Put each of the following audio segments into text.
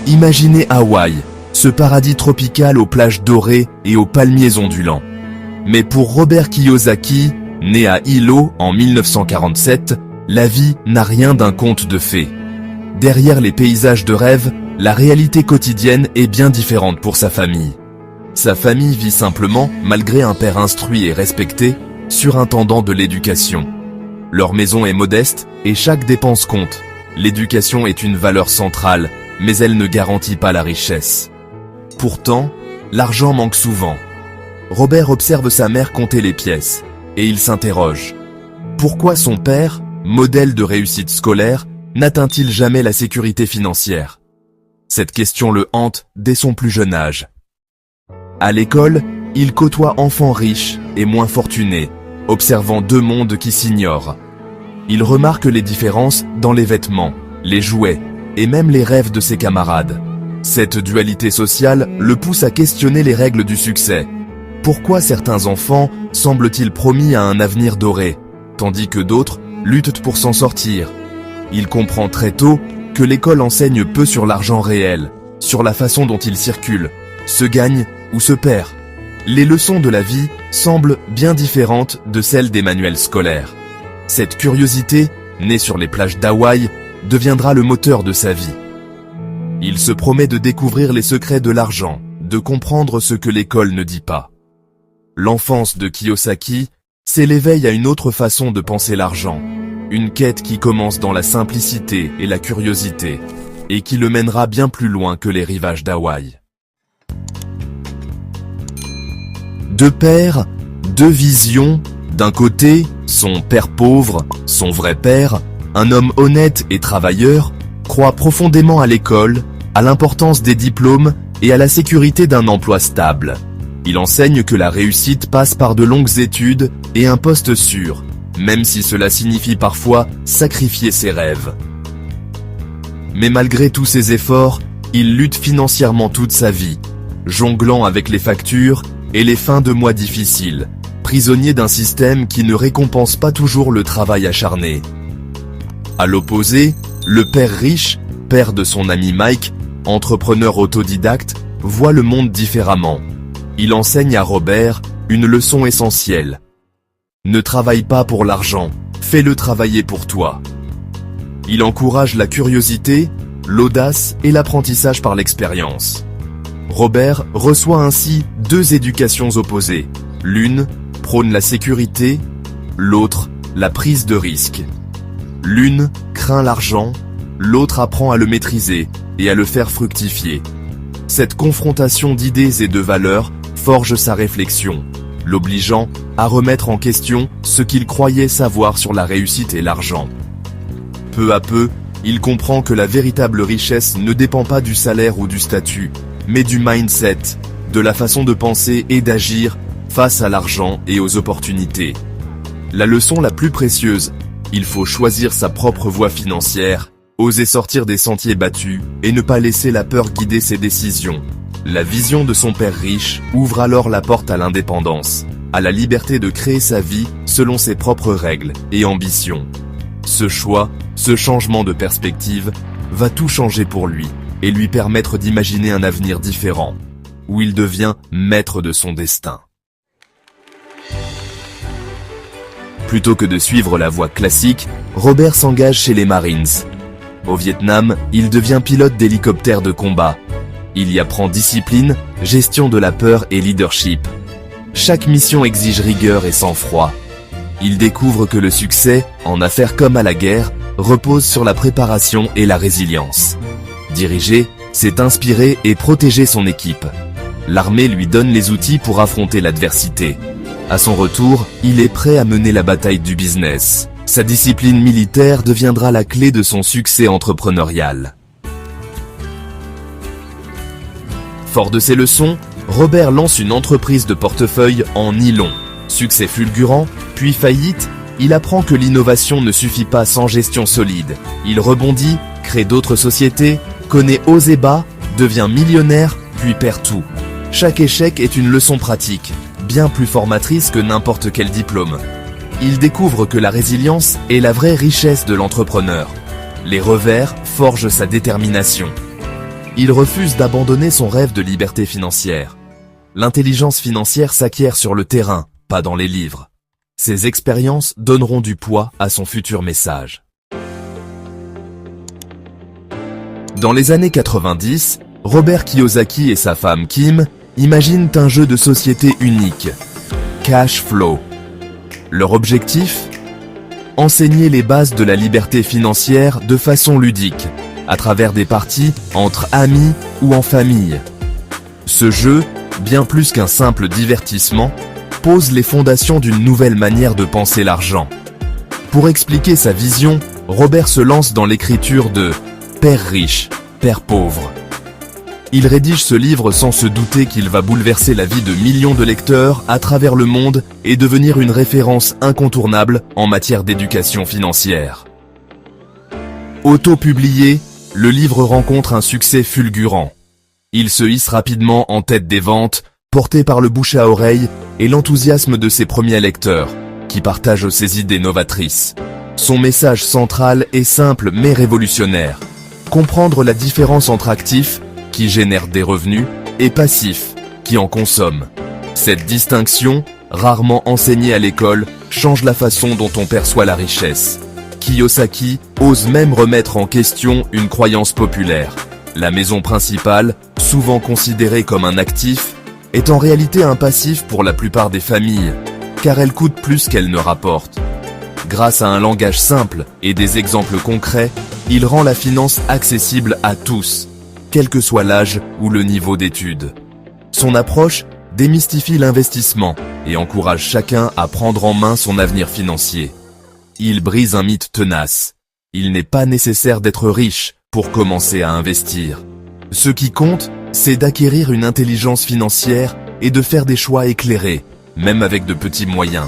Imaginez Hawaï, ce paradis tropical aux plages dorées et aux palmiers ondulants. Mais pour Robert Kiyosaki, né à Hilo en 1947, la vie n'a rien d'un conte de fées. Derrière les paysages de rêve, la réalité quotidienne est bien différente pour sa famille. Sa famille vit simplement, malgré un père instruit et respecté, surintendant de l'éducation. Leur maison est modeste et chaque dépense compte. L'éducation est une valeur centrale, mais elle ne garantit pas la richesse. Pourtant, l'argent manque souvent. Robert observe sa mère compter les pièces, et il s'interroge. Pourquoi son père, modèle de réussite scolaire, n'atteint-il jamais la sécurité financière? Cette question le hante dès son plus jeune âge. À l'école, il côtoie enfants riches et moins fortunés, observant deux mondes qui s'ignorent. Il remarque les différences dans les vêtements, les jouets et même les rêves de ses camarades. Cette dualité sociale le pousse à questionner les règles du succès. Pourquoi certains enfants semblent-ils promis à un avenir doré, tandis que d'autres luttent pour s'en sortir? Il comprend très tôt que l'école enseigne peu sur l'argent réel, sur la façon dont il circule, se gagne ou se perd. Les leçons de la vie semblent bien différentes de celles des manuels scolaires. Cette curiosité, née sur les plages d'Hawaï, deviendra le moteur de sa vie. Il se promet de découvrir les secrets de l'argent, de comprendre ce que l'école ne dit pas. L'enfance de Kiyosaki, c'est l'éveil à une autre façon de penser l'argent, une quête qui commence dans la simplicité et la curiosité, et qui le mènera bien plus loin que les rivages d'Hawaï. Deux pères, deux visions, d'un côté, son père pauvre, son vrai père, un homme honnête et travailleur, croit profondément à l'école, à l'importance des diplômes et à la sécurité d'un emploi stable. Il enseigne que la réussite passe par de longues études et un poste sûr, même si cela signifie parfois sacrifier ses rêves. Mais malgré tous ses efforts, il lutte financièrement toute sa vie, jonglant avec les factures et les fins de mois difficiles, prisonnier d'un système qui ne récompense pas toujours le travail acharné. À l'opposé, le père riche, père de son ami Mike, entrepreneur autodidacte, voit le monde différemment. Il enseigne à Robert une leçon essentielle. Ne travaille pas pour l'argent, fais-le travailler pour toi. Il encourage la curiosité, l'audace et l'apprentissage par l'expérience. Robert reçoit ainsi deux éducations opposées. L'une prône la sécurité, l'autre la prise de risque. L'une craint l'argent, l'autre apprend à le maîtriser et à le faire fructifier. Cette confrontation d'idées et de valeurs forge sa réflexion, l'obligeant à remettre en question ce qu'il croyait savoir sur la réussite et l'argent. Peu à peu, il comprend que la véritable richesse ne dépend pas du salaire ou du statut, mais du mindset, de la façon de penser et d'agir face à l'argent et aux opportunités. La leçon la plus précieuse, il faut choisir sa propre voie financière, oser sortir des sentiers battus et ne pas laisser la peur guider ses décisions. La vision de son père riche ouvre alors la porte à l'indépendance, à la liberté de créer sa vie selon ses propres règles et ambitions. Ce choix, ce changement de perspective, va tout changer pour lui et lui permettre d'imaginer un avenir différent, où il devient maître de son destin. Plutôt que de suivre la voie classique, Robert s'engage chez les Marines. Au Vietnam, il devient pilote d'hélicoptère de combat. Il y apprend discipline, gestion de la peur et leadership. Chaque mission exige rigueur et sang-froid. Il découvre que le succès, en affaires comme à la guerre, repose sur la préparation et la résilience. Diriger, c'est inspirer et protéger son équipe. L'armée lui donne les outils pour affronter l'adversité. À son retour, il est prêt à mener la bataille du business. Sa discipline militaire deviendra la clé de son succès entrepreneurial. Fort de ses leçons, Robert lance une entreprise de portefeuille en nylon. Succès fulgurant, puis faillite, il apprend que l'innovation ne suffit pas sans gestion solide. Il rebondit, crée d'autres sociétés, connaît hauts et bas, devient millionnaire, puis perd tout. Chaque échec est une leçon pratique, bien plus formatrice que n'importe quel diplôme. Il découvre que la résilience est la vraie richesse de l'entrepreneur. Les revers forgent sa détermination. Il refuse d'abandonner son rêve de liberté financière. L'intelligence financière s'acquiert sur le terrain, pas dans les livres. Ces expériences donneront du poids à son futur message. Dans les années 90, Robert Kiyosaki et sa femme Kim imaginent un jeu de société unique, Cash Flow. Leur objectif ? Enseigner les bases de la liberté financière de façon ludique, à travers des parties entre amis ou en famille. Ce jeu, bien plus qu'un simple divertissement, pose les fondations d'une nouvelle manière de penser l'argent. Pour expliquer sa vision, Robert se lance dans l'écriture de « Père riche, Père pauvre ». Il rédige ce livre sans se douter qu'il va bouleverser la vie de millions de lecteurs à travers le monde et devenir une référence incontournable en matière d'éducation financière. Auto-publié, le livre rencontre un succès fulgurant. Il se hisse rapidement en tête des ventes, porté par le bouche à oreille et l'enthousiasme de ses premiers lecteurs, qui partagent ses idées novatrices. Son message central est simple mais révolutionnaire. Comprendre la différence entre actifs, qui génèrent des revenus, et passifs, qui en consomment. Cette distinction, rarement enseignée à l'école, change la façon dont on perçoit la richesse. Kiyosaki ose même remettre en question une croyance populaire. La maison principale, souvent considérée comme un actif, est en réalité un passif pour la plupart des familles, car elle coûte plus qu'elle ne rapporte. Grâce à un langage simple et des exemples concrets, il rend la finance accessible à tous, quel que soit l'âge ou le niveau d'études. Son approche démystifie l'investissement et encourage chacun à prendre en main son avenir financier. Il brise un mythe tenace. Il n'est pas nécessaire d'être riche pour commencer à investir. Ce qui compte, c'est d'acquérir une intelligence financière et de faire des choix éclairés, même avec de petits moyens.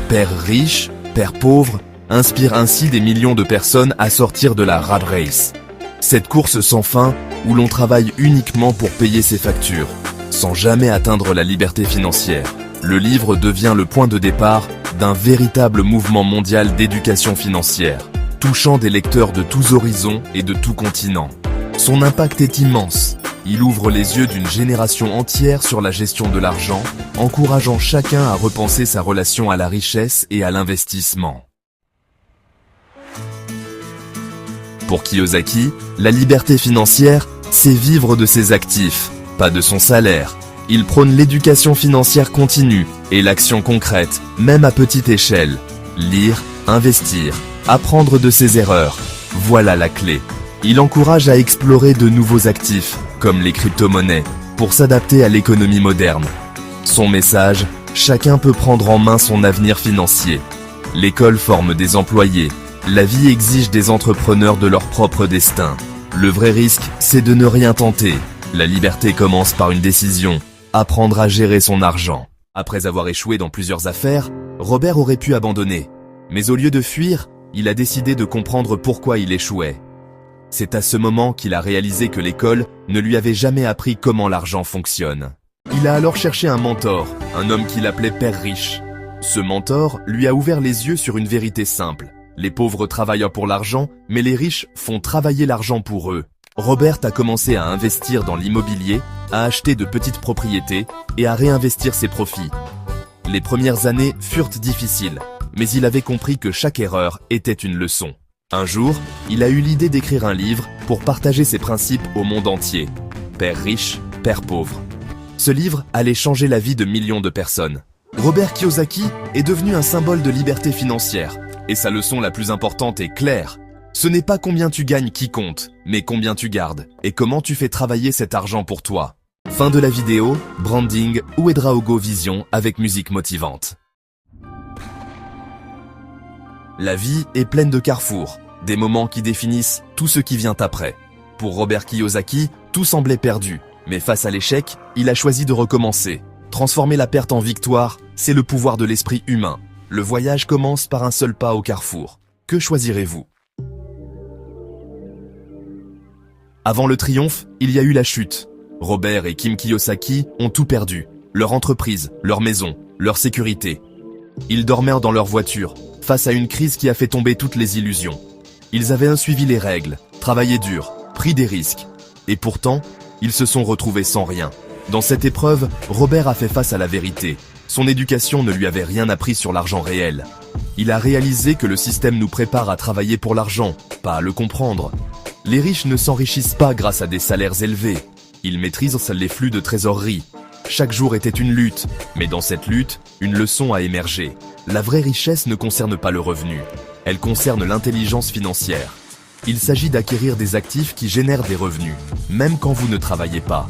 Père riche, Père pauvre inspire ainsi des millions de personnes à sortir de la rat race. Cette course sans fin où l'on travaille uniquement pour payer ses factures, sans jamais atteindre la liberté financière. Le livre devient le point de départ d'un véritable mouvement mondial d'éducation financière, touchant des lecteurs de tous horizons et de tous continents. Son impact est immense. Il ouvre les yeux d'une génération entière sur la gestion de l'argent, encourageant chacun à repenser sa relation à la richesse et à l'investissement. Pour Kiyosaki, la liberté financière, c'est vivre de ses actifs, pas de son salaire. Il prône l'éducation financière continue et l'action concrète, même à petite échelle. Lire, investir, apprendre de ses erreurs, voilà la clé. Il encourage à explorer de nouveaux actifs, comme les crypto-monnaies, pour s'adapter à l'économie moderne. Son message, chacun peut prendre en main son avenir financier. L'école forme des employés. La vie exige des entrepreneurs de leur propre destin. Le vrai risque, c'est de ne rien tenter. La liberté commence par une décision, apprendre à gérer son argent. Après avoir échoué dans plusieurs affaires, Robert aurait pu abandonner. Mais au lieu de fuir, il a décidé de comprendre pourquoi il échouait. C'est à ce moment qu'il a réalisé que l'école ne lui avait jamais appris comment l'argent fonctionne. Il a alors cherché un mentor, un homme qu'il appelait Père riche. Ce mentor lui a ouvert les yeux sur une vérité simple. Les pauvres travaillent pour l'argent, mais les riches font travailler l'argent pour eux. Robert a commencé à investir dans l'immobilier, à acheter de petites propriétés et à réinvestir ses profits. Les premières années furent difficiles, mais il avait compris que chaque erreur était une leçon. Un jour, il a eu l'idée d'écrire un livre pour partager ses principes au monde entier. Père riche, Père pauvre. Ce livre allait changer la vie de millions de personnes. Robert Kiyosaki est devenu un symbole de liberté financière. Et sa leçon la plus importante est claire. Ce n'est pas combien tu gagnes qui compte, mais combien tu gardes et comment tu fais travailler cet argent pour toi. Fin de la vidéo, branding Ouedraogo Vision avec musique motivante. La vie est pleine de carrefours, des moments qui définissent tout ce qui vient après. Pour Robert Kiyosaki, tout semblait perdu, mais face à l'échec, il a choisi de recommencer. Transformer la perte en victoire, c'est le pouvoir de l'esprit humain. Le voyage commence par un seul pas au carrefour. Que choisirez-vous? Avant le triomphe, il y a eu la chute. Robert et Kim Kiyosaki ont tout perdu. Leur entreprise, leur maison, leur sécurité. Ils dormirent dans leur voiture, face à une crise qui a fait tomber toutes les illusions. Ils avaient suivi les règles, travaillé dur, pris des risques. Et pourtant, ils se sont retrouvés sans rien. Dans cette épreuve, Robert a fait face à la vérité. Son éducation ne lui avait rien appris sur l'argent réel. Il a réalisé que le système nous prépare à travailler pour l'argent, pas à le comprendre. Les riches ne s'enrichissent pas grâce à des salaires élevés. Ils maîtrisent les flux de trésorerie. Chaque jour était une lutte, mais dans cette lutte, une leçon a émergé. La vraie richesse ne concerne pas le revenu. Elle concerne l'intelligence financière. Il s'agit d'acquérir des actifs qui génèrent des revenus, même quand vous ne travaillez pas.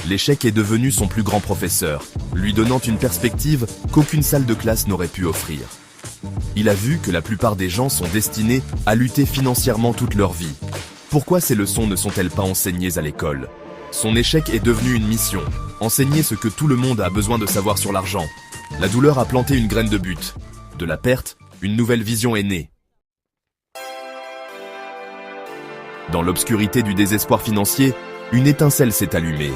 L'échec est devenu son plus grand professeur, lui donnant une perspective qu'aucune salle de classe n'aurait pu offrir. Il a vu que la plupart des gens sont destinés à lutter financièrement toute leur vie. Pourquoi ces leçons ne sont-elles pas enseignées à l'école? Son échec est devenu une mission, enseigner ce que tout le monde a besoin de savoir sur l'argent. La douleur a planté une graine de but. De la perte, une nouvelle vision est née. Dans l'obscurité du désespoir financier, une étincelle s'est allumée.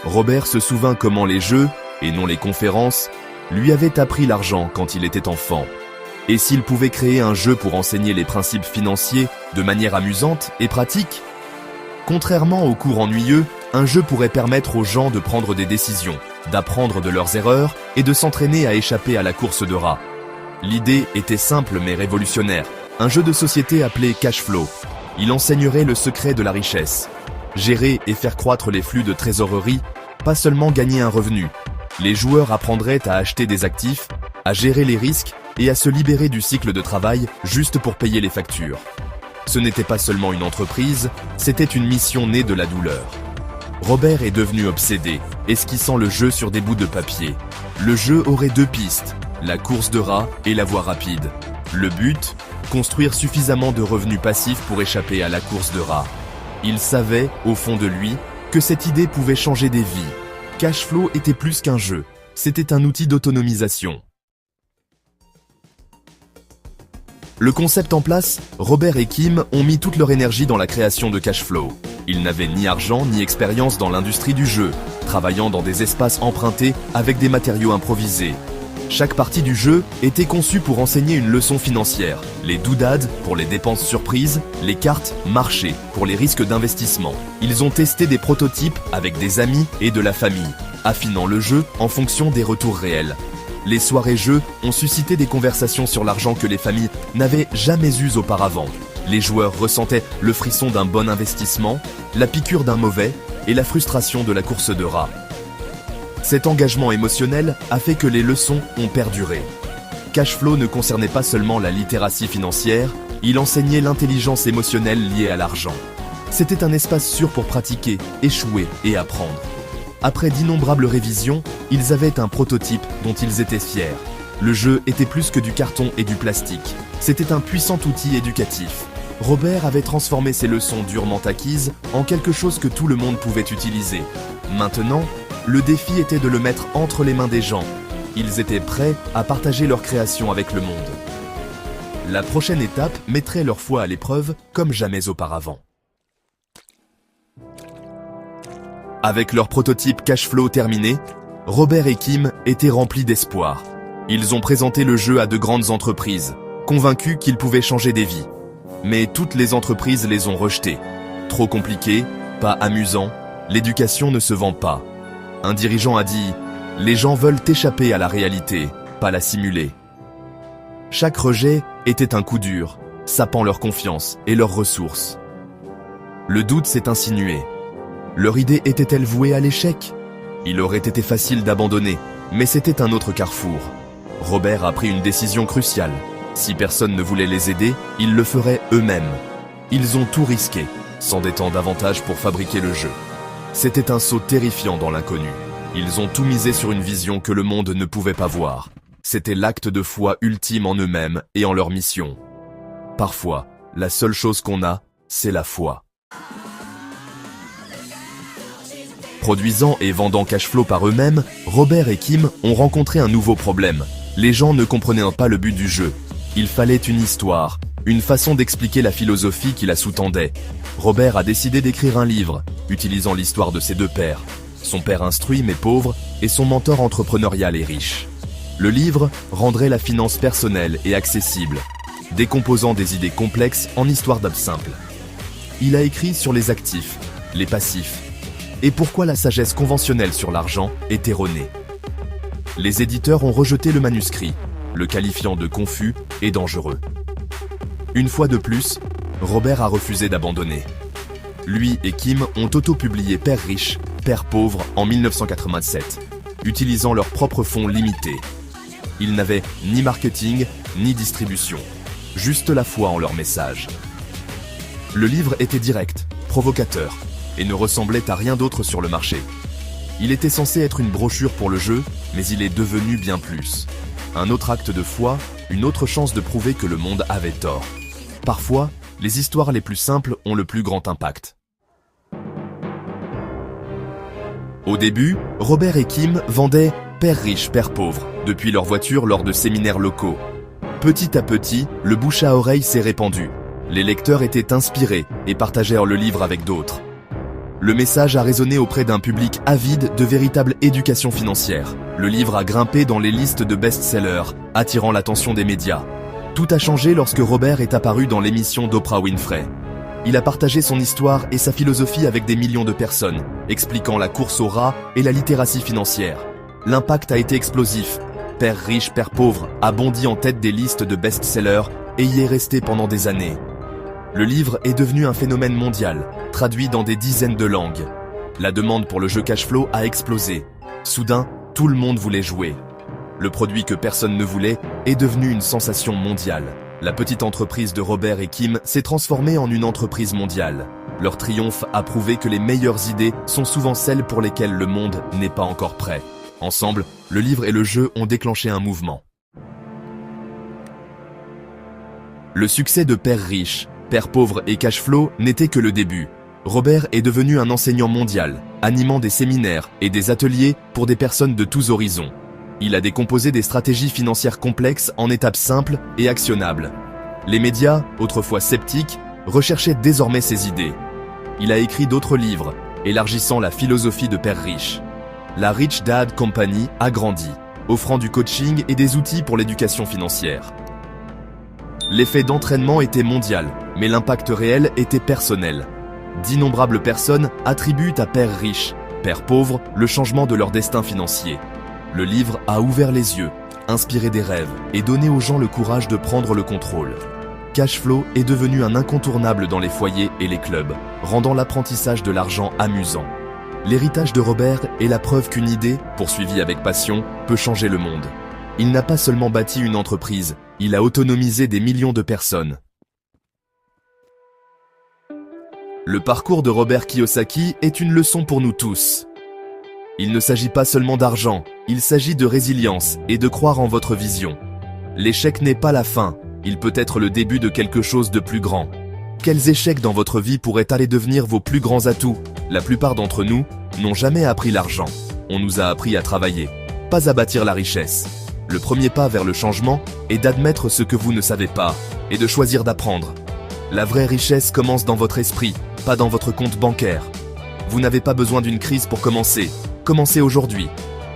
Robert se souvint comment les jeux, et non les conférences, lui avaient appris l'argent quand il était enfant. Et s'il pouvait créer un jeu pour enseigner les principes financiers de manière amusante et pratique? Contrairement aux cours ennuyeux, un jeu pourrait permettre aux gens de prendre des décisions, d'apprendre de leurs erreurs et de s'entraîner à échapper à la course de rats. L'idée était simple mais révolutionnaire. Un jeu de société appelé Cash Flow. Il enseignerait le secret de la richesse. Gérer et faire croître les flux de trésorerie, pas seulement gagner un revenu. Les joueurs apprendraient à acheter des actifs, à gérer les risques et à se libérer du cycle de travail juste pour payer les factures. Ce n'était pas seulement une entreprise, c'était une mission née de la douleur. Robert est devenu obsédé, esquissant le jeu sur des bouts de papier. Le jeu aurait deux pistes, la course de rats et la voie rapide. Le but, construire suffisamment de revenus passifs pour échapper à la course de rats. Il savait, au fond de lui, que cette idée pouvait changer des vies. Cashflow était plus qu'un jeu, c'était un outil d'autonomisation. Le concept en place, Robert et Kim ont mis toute leur énergie dans la création de Cashflow. Ils n'avaient ni argent ni expérience dans l'industrie du jeu, travaillant dans des espaces empruntés avec des matériaux improvisés. Chaque partie du jeu était conçue pour enseigner une leçon financière. Les doodads pour les dépenses surprises, les cartes marché pour les risques d'investissement. Ils ont testé des prototypes avec des amis et de la famille, affinant le jeu en fonction des retours réels. Les soirées-jeux ont suscité des conversations sur l'argent que les familles n'avaient jamais eues auparavant. Les joueurs ressentaient le frisson d'un bon investissement, la piqûre d'un mauvais et la frustration de la course de rats. Cet engagement émotionnel a fait que les leçons ont perduré. Cashflow ne concernait pas seulement la littératie financière, il enseignait l'intelligence émotionnelle liée à l'argent. C'était un espace sûr pour pratiquer, échouer et apprendre. Après d'innombrables révisions, ils avaient un prototype dont ils étaient fiers. Le jeu était plus que du carton et du plastique. C'était un puissant outil éducatif. Robert avait transformé ses leçons durement acquises en quelque chose que tout le monde pouvait utiliser. Maintenant, le défi était de le mettre entre les mains des gens. Ils étaient prêts à partager leur création avec le monde. La prochaine étape mettrait leur foi à l'épreuve comme jamais auparavant. Avec leur prototype Cashflow terminé, Robert et Kim étaient remplis d'espoir. Ils ont présenté le jeu à de grandes entreprises, convaincus qu'il pouvait changer des vies. Mais toutes les entreprises les ont rejetés. Trop compliqué, pas amusant, l'éducation ne se vend pas. Un dirigeant a dit « Les gens veulent échapper à la réalité, pas la simuler ». Chaque rejet était un coup dur, sapant leur confiance et leurs ressources. Le doute s'est insinué. Leur idée était-elle vouée à l'échec? Il aurait été facile d'abandonner, mais c'était un autre carrefour. Robert a pris une décision cruciale. Si personne ne voulait les aider, ils le feraient eux-mêmes. Ils ont tout risqué, s'endettant davantage pour fabriquer le jeu. C'était un saut terrifiant dans l'inconnu. Ils ont tout misé sur une vision que le monde ne pouvait pas voir. C'était l'acte de foi ultime en eux-mêmes et en leur mission. Parfois, la seule chose qu'on a, c'est la foi. Produisant et vendant Cashflow par eux-mêmes, Robert et Kim ont rencontré un nouveau problème. Les gens ne comprenaient pas le but du jeu. Il fallait une histoire, une façon d'expliquer la philosophie qui la sous-tendait. Robert a décidé d'écrire un livre, utilisant l'histoire de ses deux pères. Son père instruit mais pauvre et son mentor entrepreneurial et riche. Le livre rendrait la finance personnelle et accessible, décomposant des idées complexes en histoires simples. Il a écrit sur les actifs, les passifs, et pourquoi la sagesse conventionnelle sur l'argent est erronée. Les éditeurs ont rejeté le manuscrit, le qualifiant de confus et dangereux. Une fois de plus, Robert a refusé d'abandonner. Lui et Kim ont auto-publié Père riche, Père pauvre en 1987, utilisant leurs propres fonds limités. Ils n'avaient ni marketing, ni distribution, juste la foi en leur message. Le livre était direct, provocateur, et ne ressemblait à rien d'autre sur le marché. Il était censé être une brochure pour le jeu, mais il est devenu bien plus. Un autre acte de foi, une autre chance de prouver que le monde avait tort. Parfois, les histoires les plus simples ont le plus grand impact. Au début, Robert et Kim vendaient Père riche, Père pauvre depuis leur voiture lors de séminaires locaux. Petit à petit, le bouche à oreille s'est répandu. Les lecteurs étaient inspirés et partagèrent le livre avec d'autres. Le message a résonné auprès d'un public avide de véritable éducation financière. Le livre a grimpé dans les listes de best-sellers, attirant l'attention des médias. Tout a changé lorsque Robert est apparu dans l'émission d'Oprah Winfrey. Il a partagé son histoire et sa philosophie avec des millions de personnes, expliquant la course au rat et la littératie financière. L'impact a été explosif. Père riche, Père pauvre a bondi en tête des listes de best-sellers et y est resté pendant des années. Le livre est devenu un phénomène mondial, traduit dans des dizaines de langues. La demande pour le jeu cash flow a explosé. Soudain, tout le monde voulait jouer. Le produit que personne ne voulait est devenu une sensation mondiale. La petite entreprise de Robert et Kim s'est transformée en une entreprise mondiale. Leur triomphe a prouvé que les meilleures idées sont souvent celles pour lesquelles le monde n'est pas encore prêt. Ensemble, le livre et le jeu ont déclenché un mouvement. Le succès de Père riche, Père pauvre et Cash Flow n'était que le début. Robert est devenu un enseignant mondial, animant des séminaires et des ateliers pour des personnes de tous horizons. Il a décomposé des stratégies financières complexes en étapes simples et actionnables. Les médias, autrefois sceptiques, recherchaient désormais ses idées. Il a écrit d'autres livres, élargissant la philosophie de Père riche. La Rich Dad Company a grandi, offrant du coaching et des outils pour l'éducation financière. L'effet d'entraînement était mondial, mais l'impact réel était personnel. D'innombrables personnes attribuent à Père riche, Père pauvre, le changement de leur destin financier. Le livre a ouvert les yeux, inspiré des rêves et donné aux gens le courage de prendre le contrôle. Cash Flow est devenu un incontournable dans les foyers et les clubs, rendant l'apprentissage de l'argent amusant. L'héritage de Robert est la preuve qu'une idée, poursuivie avec passion, peut changer le monde. Il n'a pas seulement bâti une entreprise, il a autonomisé des millions de personnes. Le parcours de Robert Kiyosaki est une leçon pour nous tous. Il ne s'agit pas seulement d'argent, il s'agit de résilience et de croire en votre vision. L'échec n'est pas la fin, il peut être le début de quelque chose de plus grand. Quels échecs dans votre vie pourraient aller devenir vos plus grands atouts? La plupart d'entre nous n'ont jamais appris l'argent. On nous a appris à travailler, pas à bâtir la richesse. Le premier pas vers le changement est d'admettre ce que vous ne savez pas et de choisir d'apprendre. La vraie richesse commence dans votre esprit, pas dans votre compte bancaire. Vous n'avez pas besoin d'une crise pour commencer. Commencez aujourd'hui.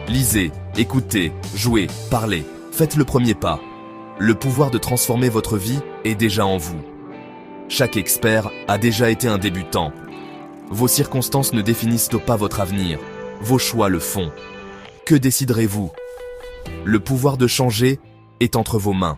Lisez, écoutez, jouez, parlez. Faites le premier pas. Le pouvoir de transformer votre vie est déjà en vous. Chaque expert a déjà été un débutant. Vos circonstances ne définissent pas votre avenir. Vos choix le font. Que déciderez-vous? Le pouvoir de changer est entre vos mains.